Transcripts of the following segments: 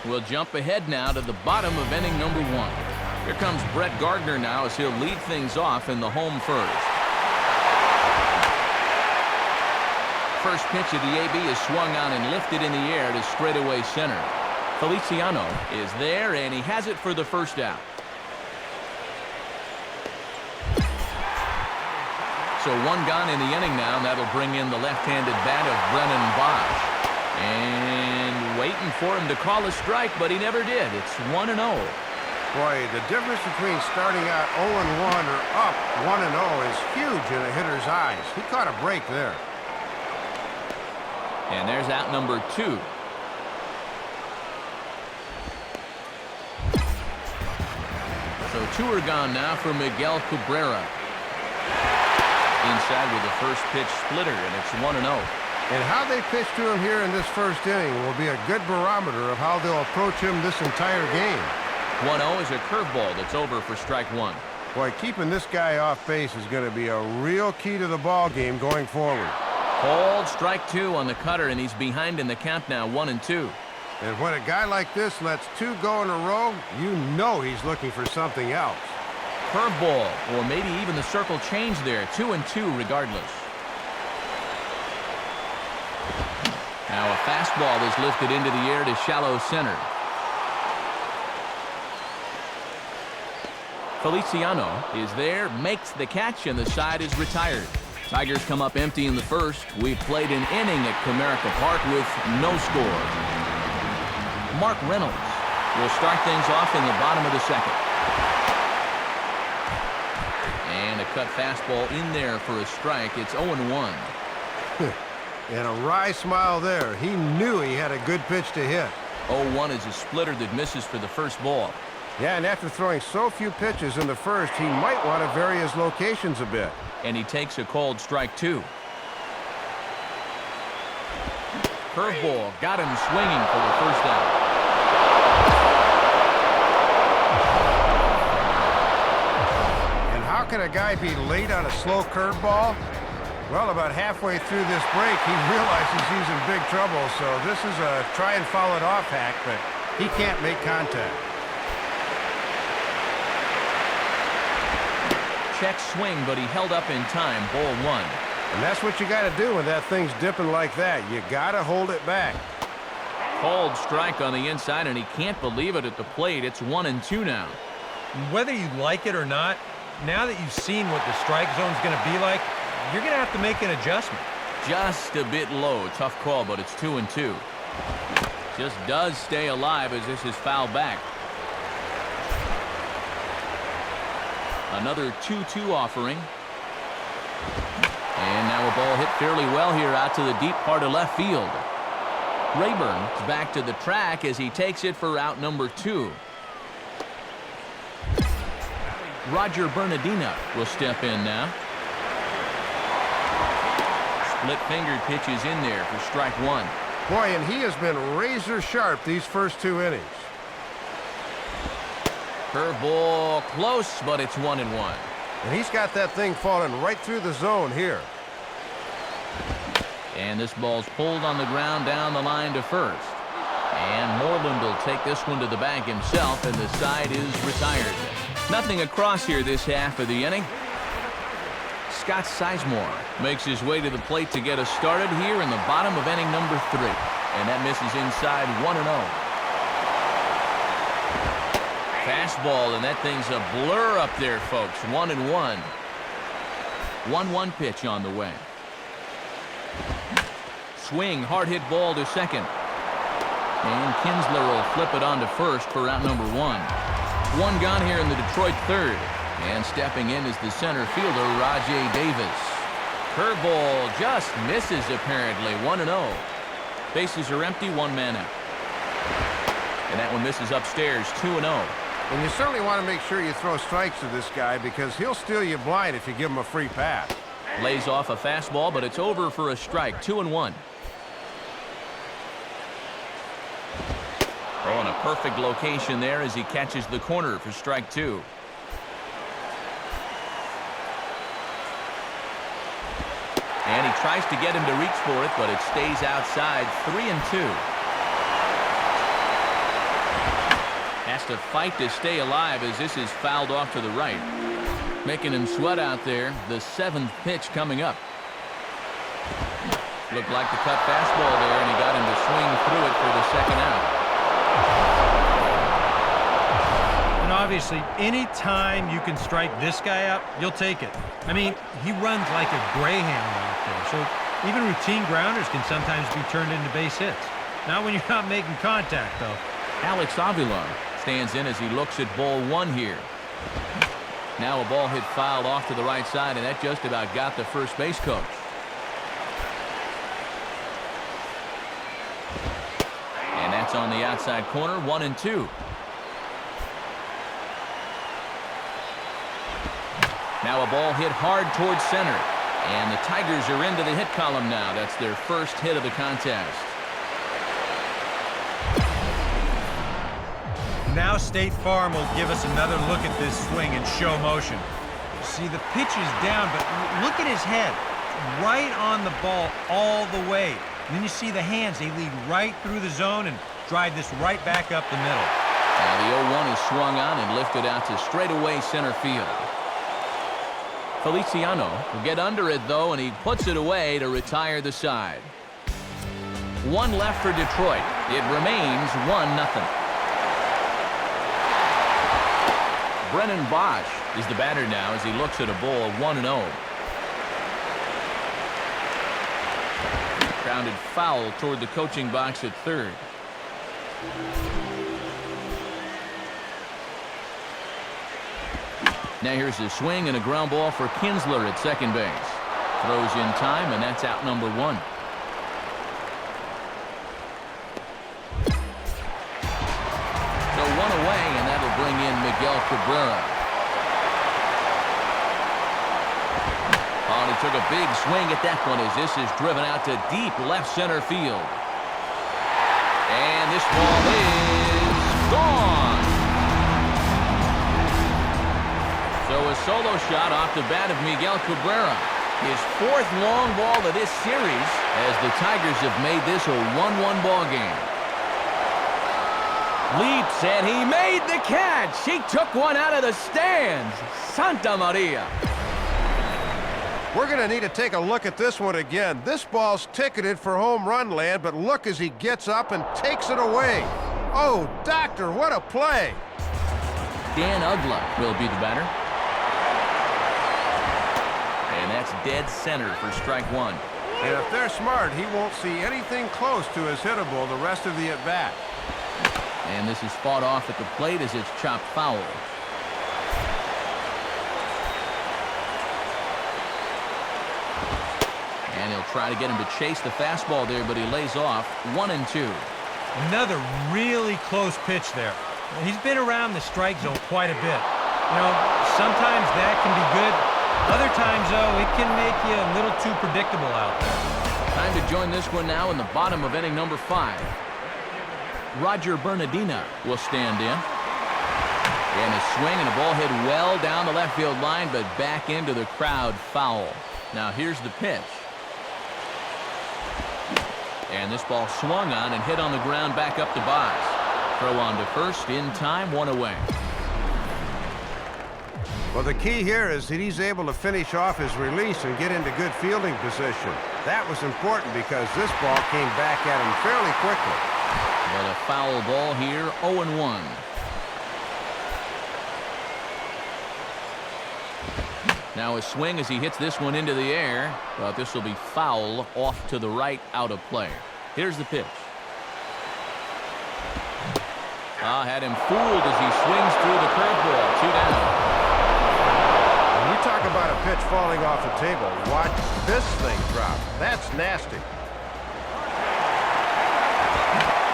We'll jump ahead now to the bottom of inning number 1. Here comes Brett Gardner now as he'll lead things off in the home first. First pitch of the AB is swung on and lifted in the air to straightaway center. Feliciano is there, and he has it for the first out. So 1 gone in the inning now, and that'll bring in the left-handed bat of Brennan Bosch. And waiting for him to call a strike, but he never did. It's 1-0. Boy, the difference between starting out 0-1 or up 1-0 is huge in a hitter's eyes. He caught a break there. And there's out number 2. So 2 are gone now for Miguel Cabrera. Inside with the first pitch splitter, and it's 1-0. And how they pitch to him here in this first inning will be a good barometer of how they'll approach him this entire game. 1-0 is a curveball that's over for strike 1. Boy, keeping this guy off base is going to be a real key to the ball game going forward. Called strike 2 on the cutter, and he's behind in the count now, 1-2. And when a guy like this lets 2 go in a row, you know he's looking for something else. Curveball, or maybe even the circle change there. 2-2 regardless. Now a fastball is lifted into the air to shallow center. Feliciano is there, makes the catch, and the side is retired. Tigers come up empty in the first. We played an inning at Comerica Park with no score. Mark Reynolds will start things off in the bottom of the second. And a cut fastball in there for a strike. It's 0-1. And a wry smile there. He knew he had a good pitch to hit. 0-1 is a splitter that misses for the first ball. Yeah, and after throwing so few pitches in the first, he might want to vary his locations a bit. And he takes a called strike 2. Curveball got him swinging for the first out. And how can a guy be late on a slow curveball? Well, about halfway through this break, he realizes he's in big trouble, so this is a try and foul it off hack, but he can't make contact. Check swing, but he held up in time. Ball 1. And that's what you got to do when that thing's dipping like that. You got to hold it back. Called strike on the inside, and he can't believe it at the plate. It's 1-2 now. Whether you like it or not, now that you've seen what the strike zone's going to be like, you're going to have to make an adjustment. Just a bit low. Tough call, but it's 2-2. Just does stay alive as this is fouled back. Another 2-2 offering. And now a ball hit fairly well here out to the deep part of left field. Rayburn's back to the track as he takes it for out number 2. Roger Bernardino will step in now. Split-fingered pitches in there for strike 1. Boy, and he has been razor sharp these first 2 innings. Curveball close, but it's 1-1. And he's got that thing falling right through the zone here. And this ball's pulled on the ground down the line to first. And Moreland will take this one to the bag himself, and the side is retired. Nothing across here this half of the inning. Scott Sizemore makes his way to the plate to get us started here in the bottom of inning number 3. And that misses inside 1-0. Fastball, and that thing's a blur up there, folks. 1-1. 1-1 pitch on the way. Swing, hard hit ball to second. And Kinsler will flip it on to first for out number 1. 1 gone here in the Detroit third. And stepping in is the center fielder, Rajay Davis. Curveball just misses apparently. 1-0. Bases are empty, 1 man out. And that one misses upstairs, 2-0. And you certainly want to make sure you throw strikes to this guy because he'll steal you blind if you give him a free pass. Lays off a fastball, but it's over for a strike. 2-1. Oh, and a perfect location there as he catches the corner for strike 2. And he tries to get him to reach for it, but it stays outside. 3-2. Has to fight to stay alive as this is fouled off to the right. Making him sweat out there. The 7th pitch coming up. Looked like the cut fastball there, and he got him to swing through it for the 2nd out. And obviously, any time you can strike this guy out, you'll take it. I mean, he runs like a greyhound out there, so even routine grounders can sometimes be turned into base hits. Not when you're not making contact, though. Alex Avila stands in as he looks at ball 1 here. Now a ball hit fouled off to the right side, and that just about got the first base coach. And that's on the outside corner, 1-2. Now a ball hit hard towards center. And the Tigers are into the hit column now. That's their first hit of the contest. Now State Farm will give us another look at this swing in show motion. See, the pitch is down, but look at his head. Right on the ball all the way. And then you see the hands. They lead right through the zone and drive this right back up the middle. Now the 0-1 is swung on and lifted out to straightaway center field. Feliciano will get under it, though, and he puts it away to retire the side. 1 left for Detroit. It remains 1-0. Brennan Bosch is the batter now as he looks at a ball 1-0. Grounded foul toward the coaching box at third. Now here's a swing and a ground ball for Kinsler at second base. Throws in time, and that's out number 1. So 1 away, and that'll bring in Miguel Cabrera. Oh, and he took a big swing at that one as this is driven out to deep left center field. And this ball is gone. So a solo shot off the bat of Miguel Cabrera. His 4th long ball of this series as the Tigers have made this a 1-1 ball game. Leaps, and he made the catch. He took one out of the stands. Santa Maria. We're going to need to take a look at this one again. This ball's ticketed for home run land, but look as he gets up and takes it away. Oh, doctor, what a play. Dan Ugla will be the batter. And that's dead center for strike 1. And if they're smart, he won't see anything close to his hittable the rest of the at-bat. And this is fought off at the plate as it's chopped foul. And he'll try to get him to chase the fastball there, but he lays off. 1-2. Another really close pitch there. He's been around the strike zone quite a bit. You know, sometimes that can be good. Other times, though, it can make you a little too predictable out there. Time to join this one now in the bottom of inning number 5. Roger Bernardina will stand in. And a swing and a ball hit well down the left field line, but back into the crowd foul. Now here's the pitch. And this ball swung on and hit on the ground back up to Bosch. Throw on to first in time, 1 away. Well, the key here is that he's able to finish off his release and get into good fielding position. That was important because this ball came back at him fairly quickly. But a foul ball here, 0-1. Now a swing as he hits this one into the air, but this will be foul off to the right, out of play. Here's the pitch. Had him fooled as he swings through the curveball. 2 down. When you talk about a pitch falling off the table, watch this thing drop. That's nasty.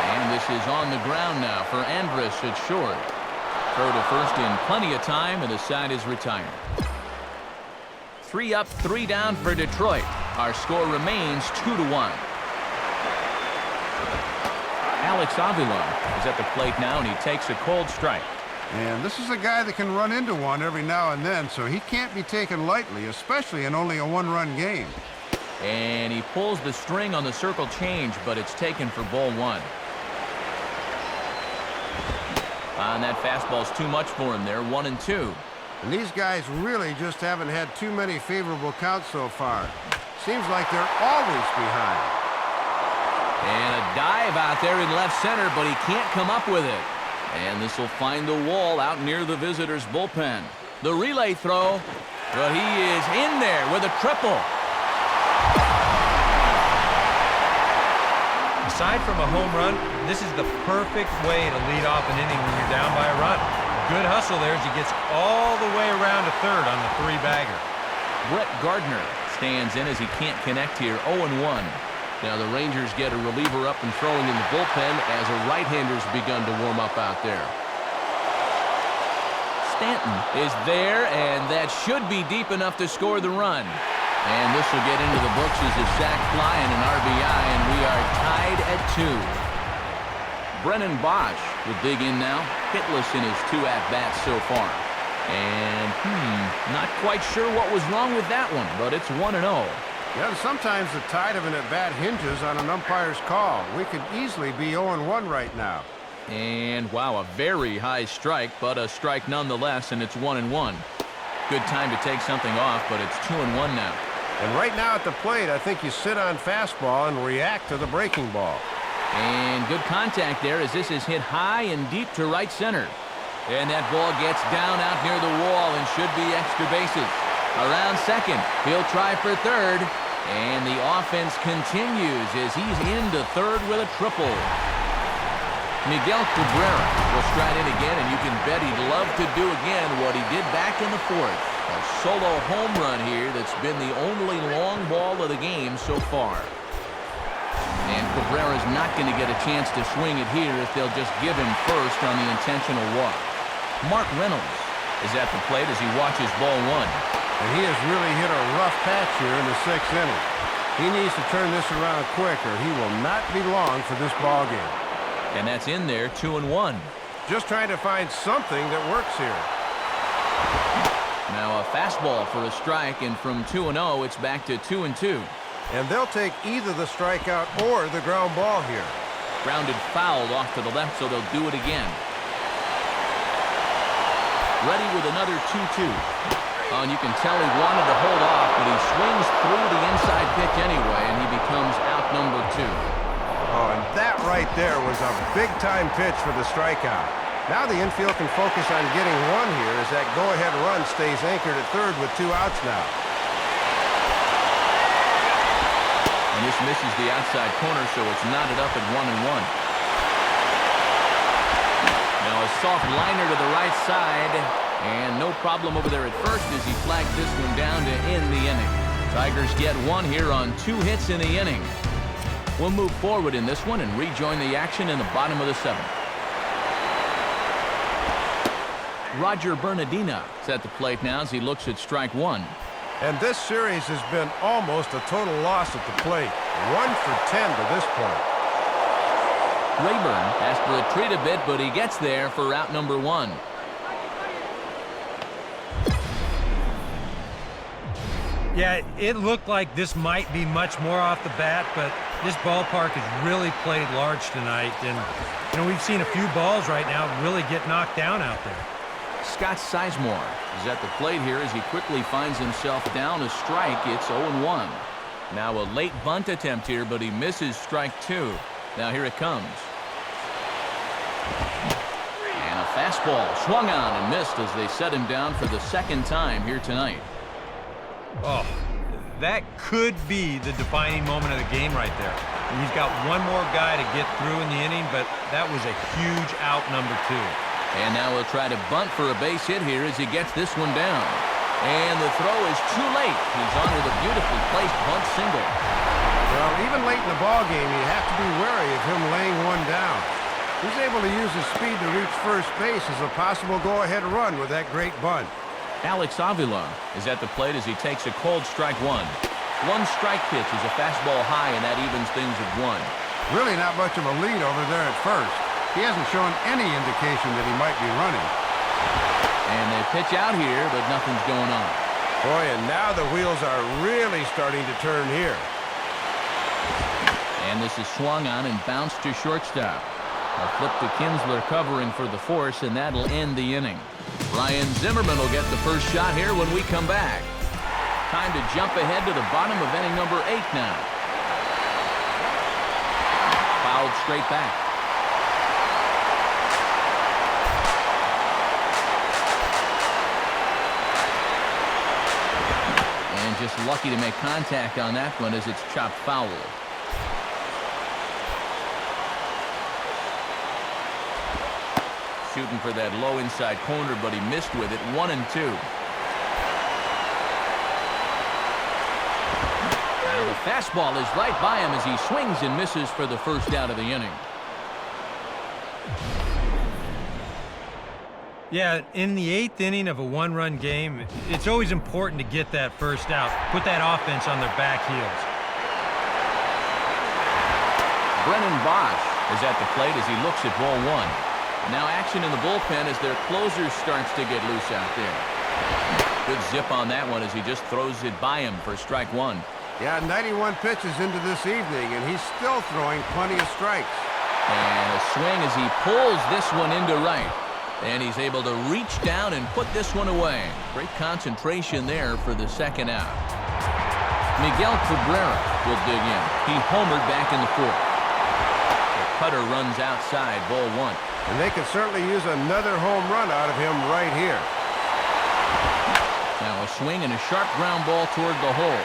And this is on the ground now for Andrus at short. Throw to first in plenty of time, and the side is retired. 3 up, 3 down for Detroit. Our score remains 2-1. Alex Avila is at the plate now, and he takes a cold strike. And this is a guy that can run into one every now and then, so he can't be taken lightly, especially in only a 1-run game. And he pulls the string on the circle change, but it's taken for ball 1. And that fastball's too much for him there, 1-2. And these guys really just haven't had too many favorable counts so far. Seems like they're always behind. And a dive out there in left center, but he can't come up with it. And this will find the wall out near the visitors' bullpen. The relay throw, but he is in there with a triple. Aside from a home run, this is the perfect way to lead off an inning when you're down by a run. Good hustle there as he gets all the way around to third on the three-bagger. Brett Gardner stands in as he can't connect here, 0-1. Now the Rangers get a reliever up and throwing in the bullpen as a right-hander's begun to warm up out there. Stanton is there, and that should be deep enough to score the run. And this will get into the books as a sac fly and an RBI, and we are tied at 2. Brennan Bosch will dig in now, hitless in his 2 at-bats so far. And, not quite sure what was wrong with that one, but it's 1-0. Yeah, sometimes the tide of an at-bat hinges on an umpire's call. We could easily be 0-1 right now. And, wow, a very high strike, but a strike nonetheless, and it's 1-1. Good time to take something off, but it's 2-1 now. And right now at the plate, I think you sit on fastball and react to the breaking ball. And good contact there as this is hit high and deep to right center. And that ball gets down out near the wall and should be extra bases. Around second, he'll try for third. And the offense continues as he's into third with a triple. Miguel Cabrera will stride in again, and you can bet he'd love to do again what he did back in the fourth. A solo home run here that's been the only long ball of the game so far. And Cabrera's not going to get a chance to swing it here if they'll just give him first on the intentional walk. Mark Reynolds is at the plate as he watches ball 1. And he has really hit a rough patch here in the 6th inning. He needs to turn this around quick or he will not be long for this ball game. And that's in there, 2-1. Just trying to find something that works here. Now a fastball for a strike, and from 2-0, it's back to 2-2. And they'll take either the strikeout or the ground ball here. Grounded foul off to the left, so they'll do it again. Ready with another 2-2. Oh, and you can tell he wanted to hold off, but he swings through the inside pitch anyway, and he becomes out number 2. Oh, and that right there was a big-time pitch for the strikeout. Now the infield can focus on getting one here as that go-ahead run stays anchored at third with 2 outs now. And this misses the outside corner, so it's knotted up at 1-1. Now a soft liner to the right side, and no problem over there at first as he flagged this one down to end the inning. Tigers get 1 here on 2 hits in the inning. We'll move forward in this one and rejoin the action in the bottom of the 7th. Roger Bernardino is at the plate now as he looks at strike 1. And this series has been almost a total loss at the plate. 1 for 10 to this point. Rayburn has to retreat a bit, but he gets there for out number 1. Yeah, it looked like this might be much more off the bat, but this ballpark has really played large tonight. And, we've seen a few balls right now really get knocked down out there. Scott Sizemore is at the plate here as he quickly finds himself down a strike. It's 0-1. Now a late bunt attempt here, but he misses strike 2. Now here it comes. And a fastball swung on and missed as they set him down for the 2nd time here tonight. Oh, that could be the defining moment of the game right there. He's got one more guy to get through in the inning, but that was a huge out number 2. And now he'll try to bunt for a base hit here as he gets this one down. And the throw is too late. He's on with a beautifully placed bunt single. Well, even late in the ball game, you have to be wary of him laying one down. He's able to use his speed to reach first base as a possible go-ahead run with that great bunt. Alex Avila is at the plate as he takes a cold strike 1. 1 strike pitch is a fastball high, and that evens things at 1. Really not much of a lead over there at first. He hasn't shown any indication that he might be running. And they pitch out here, but nothing's going on. Boy, and now the wheels are really starting to turn here. And this is swung on and bounced to shortstop. A flip to Kinsler covering for the force, and that'll end the inning. Ryan Zimmerman will get the first shot here when we come back. Time to jump ahead to the bottom of inning number 8 now. Fouled straight back. And just lucky to make contact on that one as it's chopped foul. Shooting for that low inside corner, but he missed with it. 1-2. Now the fastball is right by him as he swings and misses for the first out of the inning. Yeah, in the 8th inning of a one-run game, it's always important to get that first out. Put that offense on their back heels. Brennan Bosch is at the plate as he looks at ball 1. Now action in the bullpen as their closer starts to get loose out there. Good zip on that one as he just throws it by him for strike 1. Yeah, 91 pitches into this evening, and he's still throwing plenty of strikes. And a swing as he pulls this one into right. And he's able to reach down and put this one away. Great concentration there for the second out. Miguel Cabrera will dig in. He homered back in the 4th. The cutter runs outside, ball 1. And they could certainly use another home run out of him right here. Now a swing and a sharp ground ball toward the hole.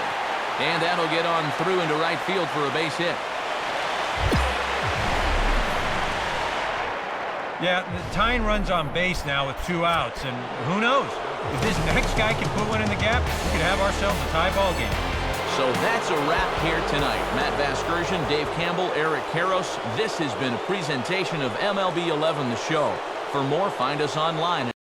And that'll get on through into right field for a base hit. Yeah, tying runs on base now with 2 outs, and who knows? If this next guy can put one in the gap, we could have ourselves a tie ball game. So that's a wrap here tonight. Matt Vasgersian, Dave Campbell, Eric Karros. This has been a presentation of MLB 11 The Show. For more, find us online.